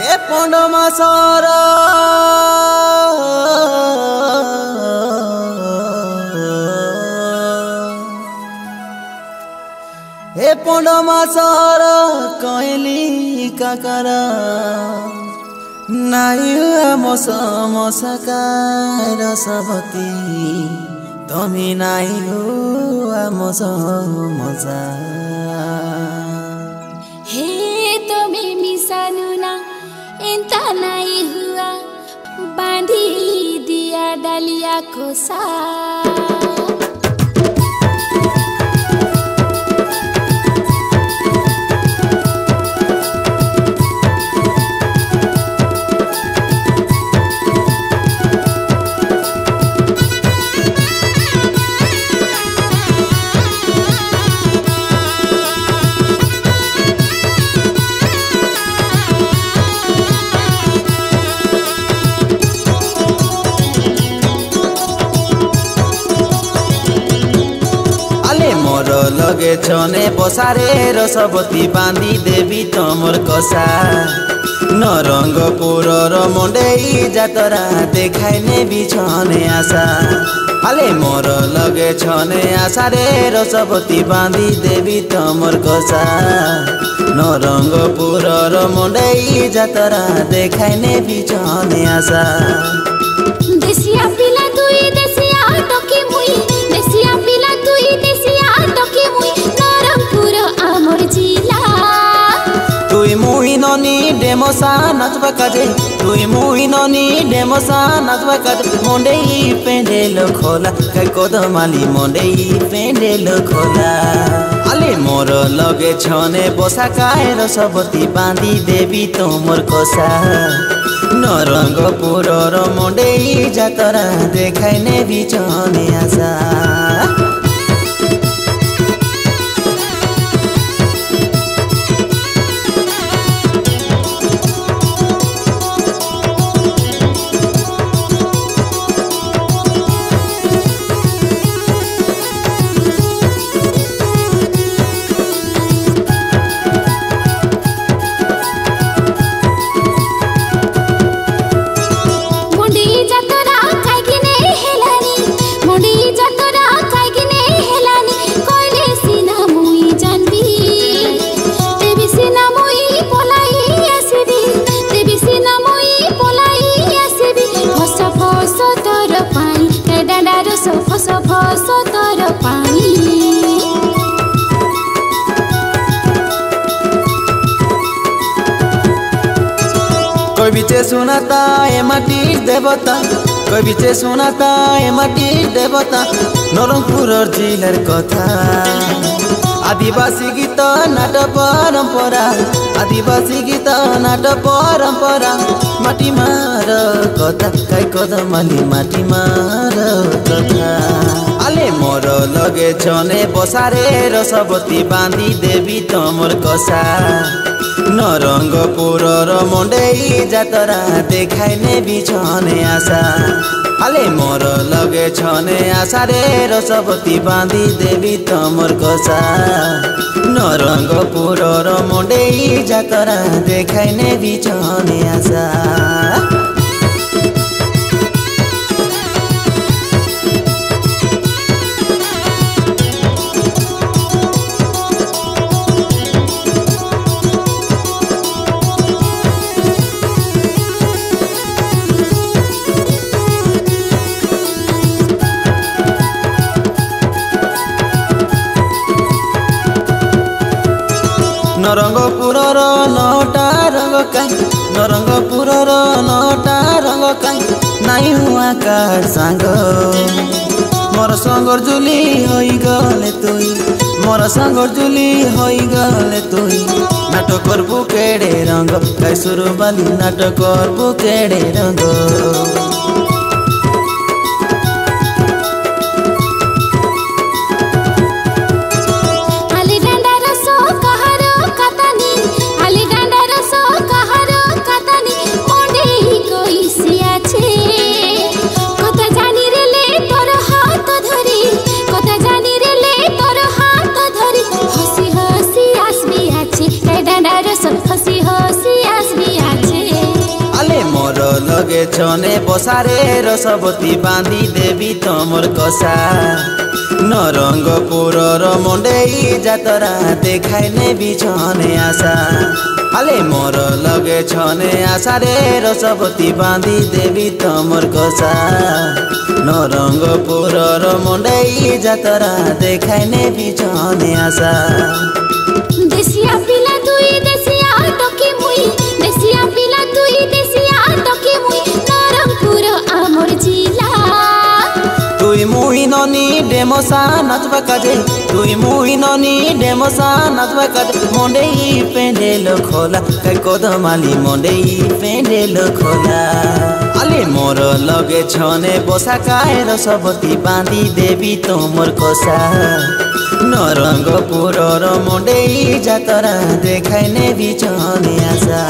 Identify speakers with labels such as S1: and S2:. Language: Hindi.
S1: ए पौंड मासर ए पौंड मासर कहली काकर नायु मौसम सकार सबती तमी नायु मौसम मजा
S2: हे तमे मिसानु ना एंता नाई हुआ बांधी दिया डालिया को सा
S1: लगे छने बसारे रसवती बांधी देवी तमर कसा नरंगपुर मंडेई जातरा देखाइने बिछने आशा हाले मोर लगे छने आशा रे रसवती बांधी देवी तमर कसा नरंगपुर मंडेई जातरा देखाइने बिछने आशा
S2: देसिया पिला तुई देसिया टकी मुई देसिया पिला तुई देसिया टकी मुई नरंगपुर आमर जिला
S1: तुई मुई ननी डेमोसा नाचबा काजे तुई मुई ननी डेमोसा नाचबा काजे मंडेई पेंडेल खोला काय कदमाली मंडेई पेंडेल खोला आले मोर लगे छने बसा काय रसवती बांधी देवी तोमर कसा नरंगपुर मंडेई जातरा देखाइने बिछने आशा कोई बीचे सुनाता ए माटी देवता कोई बीचे सुनाता ए माटी देवता नरंगपुर जिलार कथा आदिवासी गीत नाट परंपरा आदिवासी गीत नाट परंपरा माटी मार कथा काय कदमाली माटी मार कथा आले मोर लगे छने बसारे रसवती बांधी देवी तमर कसा नरंगपुर मंडेई जातरा देखाइने बिछने आशा हाले मोर लगे छने आशा रे रसवती बांधी देवी तमर कसा नरंगपुर मंडेई जातरा देखाइने बिछने आशा नरंगपुर नौटा रंग काई नरंगपुर नौटा रंग काई नाई हुआ कार सांग मोर संगर जुली होई गले तुई मोर संगर जुली होई गले तुई नाटक करबु केड़े रंग काय सुरबाली नाटक करबु केड़े रंग
S2: हसी हसी आसबी आछे
S1: बसारे रसवती बांधी देवी तमर कसा नरंगपुरर मंडेई जातरा देखाई नेबी छने आशा आले मोर लगे छने आशा रे रसवती बांधी देवी तमर कसा नरंगपुरर मंडेई जातरा देखाई नेबी छने आशा
S2: देसिया पिला तुई देसिया टकी मुई देसिया पिला तुई देसिया टकी मुई नरंगपुर आमर जिला
S1: तुई मुई ननी डेमोसा नाचबा काजे तुई मुई ननी डेमोसा नाचबा काजे मंडेई पेंडेल खोला कई कदमाली मंडेई पेंडेल खोला आले मोर लगे छने बसा काय रसवती बांधी देवी तमर कसा नरंगपुरर मंडेई जातरा देखाई नेबी छने आशा।